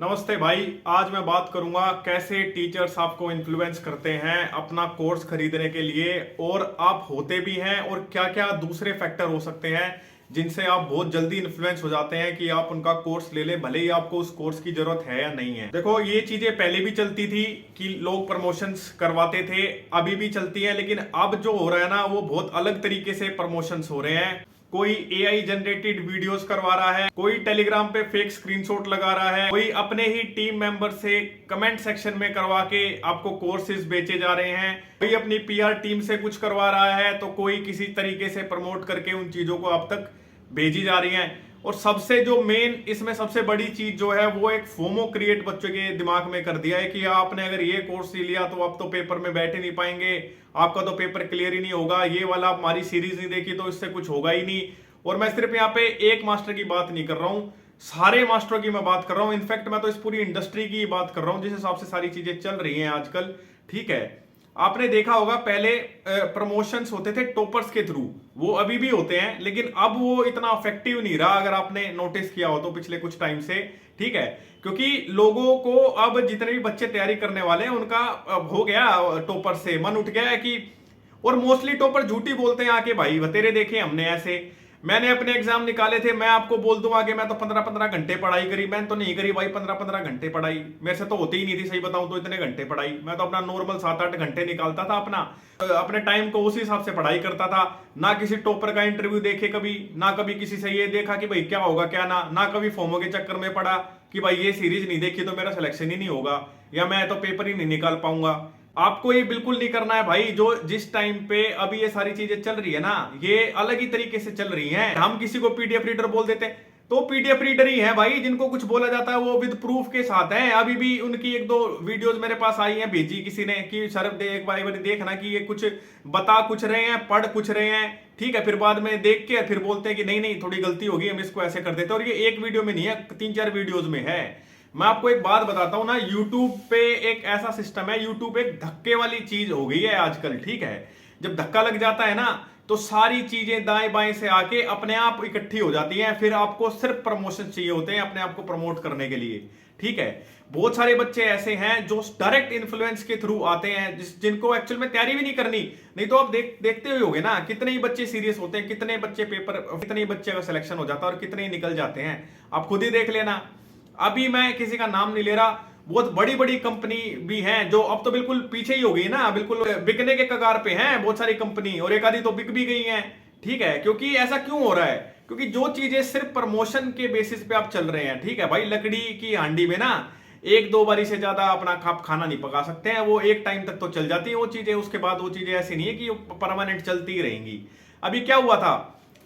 नमस्ते भाई। आज मैं बात करूंगा कैसे टीचर्स आपको इन्फ्लुएंस करते हैं अपना कोर्स खरीदने के लिए, और आप होते भी हैं, और क्या क्या दूसरे फैक्टर हो सकते हैं जिनसे आप बहुत जल्दी इन्फ्लुएंस हो जाते हैं कि आप उनका कोर्स ले लें, भले ही आपको उस कोर्स की जरूरत है या नहीं है। देखो, ये चीजें पहले भी चलती थी कि लोग प्रमोशंस करवाते थे, अभी भी चलती है, लेकिन अब जो हो रहा है ना वो बहुत अलग तरीके से प्रमोशंस हो रहे हैं। कोई एआई जनरेटेड वीडियोस करवा रहा है, कोई टेलीग्राम पे फेक स्क्रीनशॉट लगा रहा है, कोई अपने ही टीम मेंबर से कमेंट सेक्शन में करवा के आपको कोर्सेज बेचे जा रहे हैं, कोई अपनी पीआर टीम से कुछ करवा रहा है, तो कोई किसी तरीके से प्रमोट करके उन चीजों को आप तक भेजी जा रही हैं। और सबसे जो मेन इसमें सबसे बड़ी चीज जो है वो एक फोमो क्रिएट बच्चों के दिमाग में कर दिया है कि आपने अगर ये कोर्स ले लिया तो आप तो पेपर में बैठ ही नहीं पाएंगे, आपका तो पेपर क्लियर ही नहीं होगा, ये वाला हमारी सीरीज नहीं देखी तो इससे कुछ होगा ही नहीं। और मैं सिर्फ यहाँ पे एक मास्टर की बात नहीं कर रहा हूँ, सारे मास्टरों की मैं बात कर रहा हूँ। इनफैक्ट मैं तो इस पूरी इंडस्ट्री की बात कर रहा हूँ जिस हिसाब से सारी चीजें चल रही हैं आजकल। ठीक है, आपने देखा होगा पहले प्रमोशंस होते थे टॉपर्स के थ्रू, वो अभी भी होते हैं, लेकिन अब वो इतना इफेक्टिव नहीं रहा, अगर आपने नोटिस किया हो तो पिछले कुछ टाइम से। ठीक है, क्योंकि लोगों को अब जितने भी बच्चे तैयारी करने वाले हैं उनका हो गया टॉपर से मन उठ गया है कि, और मोस्टली टॉपर झूठी बोलते हैं आके, भाई बतेरे देखे हमने ऐसे, मैंने अपने एग्जाम निकाले थे, मैं आपको बोल दूं आगे मैं तो 15-15 घंटे पढ़ाई करी, मैंने तो नहीं करी भाई 15-15 घंटे पढ़ाई, मेरे से तो होती ही नहीं थी, सही बताऊं तो इतने घंटे पढ़ाई, मैं तो अपना नॉर्मल 7-8 घंटे निकालता था अपने टाइम को उसी हिसाब से पढ़ाई करता था। ना किसी टॉपर का इंटरव्यू देखे कभी, ना कभी किसी से ये देखा कि भाई क्या होगा क्या ना कभी फोमो के चक्कर में पड़ा कि भाई ये सीरीज नहीं देखी तो मेरा सिलेक्शन ही नहीं होगा, या मैं तो पेपर ही नहीं निकाल पाऊंगा। आपको ये बिल्कुल नहीं करना है भाई। जो जिस टाइम पे अभी ये सारी चीजें चल रही है ना, ये अलग ही तरीके से चल रही हैं। हम किसी को पीडीएफ रीडर बोल देते हैं तो पीडीएफ रीडर ही है भाई, जिनको कुछ बोला जाता है वो विद प्रूफ के साथ है। अभी भी उनकी 1-2 वीडियोस मेरे पास आई हैं, भेजी किसी ने कि सर एक बार देखना कि ये कुछ बता कुछ रहे हैं, पढ़ कुछ रहे हैं। ठीक है, फिर बाद में देख के फिर बोलते हैं कि नहीं नहीं थोड़ी गलती होगी, हम इसको ऐसे कर देते हैं। और ये एक वीडियो में नहीं है, 3-4 वीडियोज में है। मैं आपको एक बात बताता हूं ना, यूट्यूब पे एक ऐसा सिस्टम है, यूट्यूब एक धक्के वाली चीज हो गई है आजकल। ठीक है, जब धक्का लग जाता है ना तो सारी चीजें दाएं बाएं से आके अपने आप इकट्ठी हो जाती हैं, फिर आपको सिर्फ प्रमोशन चाहिए होते हैं अपने आप को प्रमोट करने के लिए। ठीक है, बहुत सारे बच्चे ऐसे हैं जो डायरेक्ट इन्फ्लुएंस के थ्रू आते हैं, जिनको एक्चुअल में तैयारी भी नहीं करनी। नहीं तो आप देखते हुए होगे ना, कितने ही बच्चे सीरियस होते हैं, कितने बच्चे पेपर, कितने ही बच्चे का सिलेक्शन हो जाता है और कितने ही निकल जाते हैं। आप खुद ही देख लेना। अभी मैं किसी का नाम नहीं ले रहा, बहुत बड़ी बड़ी कंपनी भी हैं जो अब तो बिल्कुल पीछे ही हो गई ना, बिल्कुल बिकने के कगार पे हैं बहुत सारी कंपनी, और एक आधी तो बिक भी गई हैं। ठीक है, क्योंकि ऐसा क्यों हो रहा है? क्योंकि जो चीजें सिर्फ प्रमोशन के बेसिस पे आप चल रहे हैं, ठीक है भाई, लकड़ी की हांडी में ना 1-2 बारी से ज्यादा अपना खाना नहीं पका सकते हैं, वो एक टाइम तक तो चल जाती है वो चीजें, उसके बाद वो चीजें ऐसी नहीं है कि परमानेंट चलती ही रहेंगी। अभी क्या हुआ था,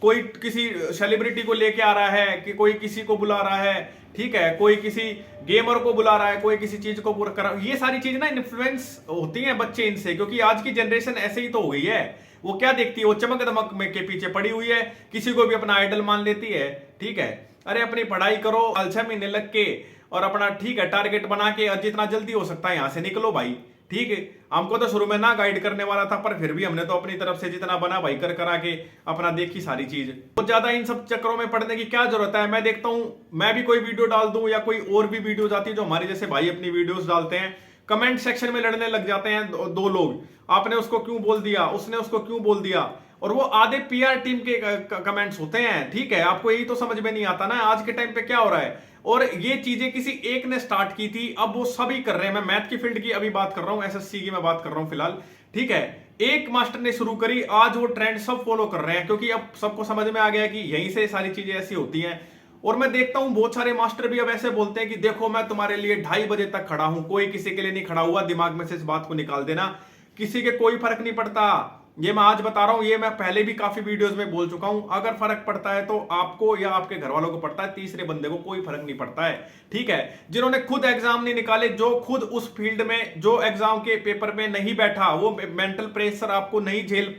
कोई किसी सेलिब्रिटी को लेके आ रहा है, कि कोई किसी को बुला रहा है, ठीक है, कोई किसी गेमर को बुला रहा है, कोई किसी चीज को कर रहा है। ये सारी चीज ना इन्फ्लुएंस होती हैं बच्चे इनसे, क्योंकि आज की जनरेशन ऐसे ही तो हो गई है। वो क्या देखती है, वो चमक दमक में के पीछे पड़ी हुई है, किसी को भी अपना आइडल मान लेती है। ठीक है, अरे अपनी पढ़ाई करो 6 महीने लग के, और अपना ठीक है टारगेट बना के जितना जल्दी हो सकता है यहां से निकलो भाई। ठीक है, हमको तो शुरू में ना गाइड करने वाला था, पर फिर भी हमने तो अपनी तरफ से जितना बना भाई करा के अपना देखी सारी चीज। बहुत ज्यादा इन सब चक्करों में पड़ने की क्या जरूरत है? मैं देखता हूं, मैं भी कोई वीडियो डाल दूं या कोई और भी वीडियोस आती है जो हमारे जैसे भाई अपनी वीडियोस डालते हैं, कमेंट सेक्शन में लड़ने लग जाते हैं दो लोग, आपने उसको क्यों बोल दिया, उसने उसको क्यों बोल दिया, और वो आधे पीआर टीम के कमेंट्स होते हैं। ठीक है, आपको यही तो समझ में नहीं आता ना आज के टाइम पे क्या हो रहा है। और ये चीजें किसी एक ने स्टार्ट की थी, अब वो सभी कर रहे हैं। मैं मैथ की फील्ड की अभी बात कर रहा हूं, एसएससी की मैं बात कर रहा हूं फिलहाल। ठीक है, एक मास्टर ने शुरू करी, आज वो ट्रेंड सब फॉलो कर रहे हैं, क्योंकि अब सबको समझ में आ गया कि यहीं से सारी चीजें ऐसी होती हैं। और मैं देखता हूं बहुत सारे मास्टर भी अब ऐसे बोलते हैं कि देखो मैं तुम्हारे लिए 2:30 बजे तक खड़ा हूं, कोई किसी के लिए नहीं खड़ा हुआ। दिमाग में से इस बात को निकाल देना, किसी के कोई फर्क नहीं पड़ता। ये मैं आज बता रहा हूं, ये मैं पहले भी काफी वीडियोस में बोल चुका हूं। अगर फर्क पड़ता है तो आपको या आपके घर वालों को पड़ता है, तीसरे बंदे को कोई फर्क नहीं पड़ता है। ठीक है, जिन्होंने खुद एग्जाम नहीं निकाले, जो खुद उस फील्ड में, जो एग्जाम के पेपर में नहीं बैठा, वो मेंटल प्रेशर आपको नहीं झेल,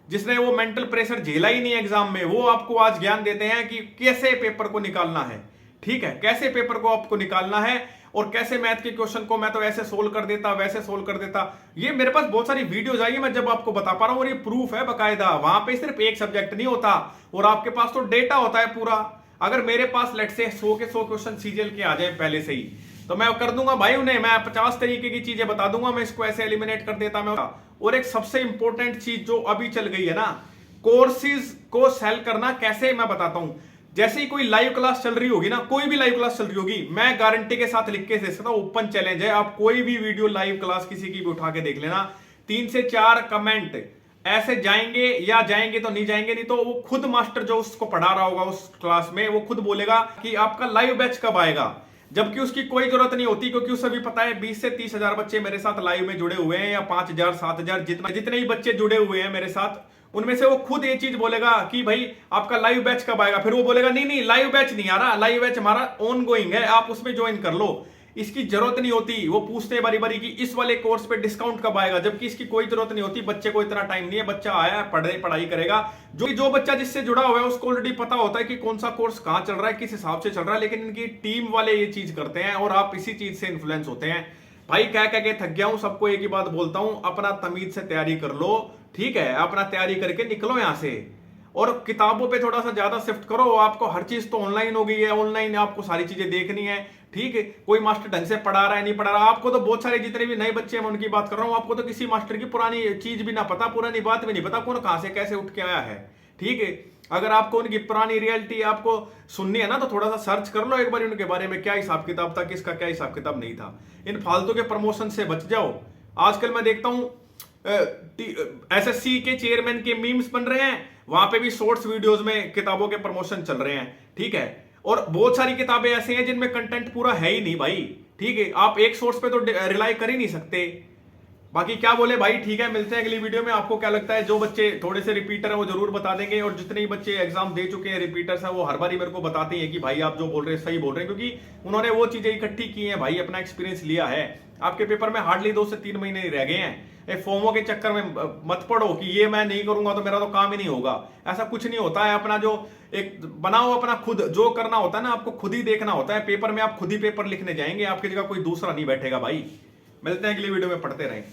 जिसने वो मेंटल प्रेशर झेला ही नहीं एग्जाम में, वो आपको आज ज्ञान देते हैं कि कैसे पेपर को निकालना है। ठीक है, कैसे पेपर को आपको निकालना है, और कैसे मैथ के क्वेश्चन को मैं तो ऐसे सोल्व कर देता, वैसे सोल्व कर देता। ये मेरे पास बहुत सारी वीडियोज आई है, मैं जब आपको बता पा रहा हूं, और ये प्रूफ है बकायदा। वहां पे सिर्फ एक सब्जेक्ट नहीं होता, और आपके पास तो डेटा होता है पूरा। अगर मेरे पास लेट से 100 के 100 क्वेश्चन सीजीएल के आ जाए पहले से ही, तो मैं कर दूंगा भाई उन्हें, मैं 50 तरीके की चीजें बता दूंगा, मैं इसको ऐसे एलिमिनेट कर देता मैं। और एक सबसे इंपॉर्टेंट चीज जो अभी चल गई है ना, कोर्सेज को सेल करना कैसे, मैं बताता हूं। जैसे ही कोई लाइव क्लास चल रही होगी ना, कोई भी लाइव क्लास चल रही होगी, मैं गारंटी के साथ लिख के दे सकता हूं, ओपन चैलेंज है, आप कोई भी वीडियो लाइव क्लास किसी की भी उठा के देख लेना, 3 से 4 कमेंट ऐसे जाएंगे, या जाएंगे तो नहीं जाएंगे, नहीं तो वो खुद मास्टर जो उसको पढ़ा रहा होगा उस क्लास में, वो खुद बोलेगा कि आपका लाइव बैच कब आएगा, जबकि उसकी कोई जरूरत नहीं होती, क्योंकि उसे भी पता है 20 से 30 हजार बच्चे मेरे साथ लाइव में जुड़े हुए हैं, या 5000 7000 जितने ही बच्चे जुड़े हुए हैं मेरे साथ, उनमें से वो खुद ये चीज बोलेगा कि भाई आपका लाइव बैच कब आएगा। फिर वो बोलेगा नहीं नहीं लाइव बैच नहीं आ रहा, लाइव बैच हमारा ऑन गोइंग है, आप उसमें ज्वाइन कर लो। इसकी जरूरत नहीं होती, वो पूछते हैं बारी बारी कि इस वाले कोर्स पे डिस्काउंट कब आएगा, जबकि इसकी कोई जरूरत नहीं होती। बच्चे को इतना टाइम नहीं है, बच्चा आया है पढ़ाई करेगा, जो बच्चा जिससे जुड़ा हुआ है उसको ऑलरेडी पता होता है कि कौन सा कोर्स कहां चल रहा है, किस हिसाब से चल रहा है। लेकिन इनकी टीम वाले ये चीज करते हैं और आप इसी चीज से इन्फ्लुएंस होते हैं। भाई कह के थक गया हूं, सबको एक ही बात बोलता हूं, अपना तमीज से तैयारी कर लो, ठीक है, अपना तैयारी करके निकलो यहां से, और किताबों पे थोड़ा सा ज्यादा शिफ्ट करो। आपको हर चीज तो ऑनलाइन हो गई है, ऑनलाइन आपको सारी चीजें देखनी है, ठीक है। कोई मास्टर ढंग से पढ़ा रहा है नहीं पढ़ा रहा, आपको तो बहुत सारे जितने भी नए बच्चे हैं मैं उनकी बात कर रहा हूं, आपको तो किसी मास्टर की पुरानी चीज भी ना पता, पुरानी बात भी नहीं पता, कौन कहां से कैसे उठ के आया है, ठीक है। अगर आपको उनकी पुरानी रियलिटी आपको सुननी है ना, तो थोड़ा सा सर्च कर लो एक बार उनके बारे में, क्या हिसाब किताब था, किसका क्या हिसाब किताब नहीं था। इन फालतू के प्रमोशन से बच जाओ। आजकल मैं देखता हूं एसएससी के चेयरमैन के मीम्स बन रहे हैं, वहां पे भी शॉर्ट्स वीडियोस में किताबों के प्रमोशन चल रहे हैं, ठीक है। और बहुत सारी किताबें ऐसे हैं जिनमें कंटेंट पूरा है ही नहीं भाई, ठीक है। आप एक सोर्स पे तो रिलाई कर ही नहीं सकते। बाकी क्या बोले भाई, ठीक है, मिलते हैं अगली वीडियो में। आपको क्या लगता है, जो बच्चे थोड़े से रिपीटर है वो जरूर बता देंगे, और जितने ही बच्चे एग्जाम दे चुके हैं रिपीटर्स हैं, वो हर बार ही मेरे को बताते हैं कि भाई आप जो बोल रहे हैं सही बोल रहे हैं, क्योंकि उन्होंने वो चीजें इकट्ठी की हैं भाई, अपना एक्सपीरियंस लिया है। आपके पेपर में हार्डली 2 से 3 महीने रह गए हैं। फोमो के चक्कर में मत पड़ो कि ये मैं नहीं करूंगा तो मेरा तो काम ही नहीं होगा, ऐसा कुछ नहीं होता है। अपना जो एक बनाओ, अपना खुद जो करना होता है ना, आपको खुद ही देखना होता है। पेपर में आप खुद ही पेपर लिखने जाएंगे, आपकी जगह कोई दूसरा नहीं बैठेगा भाई। मिलते हैं अगली वीडियो में, पढ़ते रहें।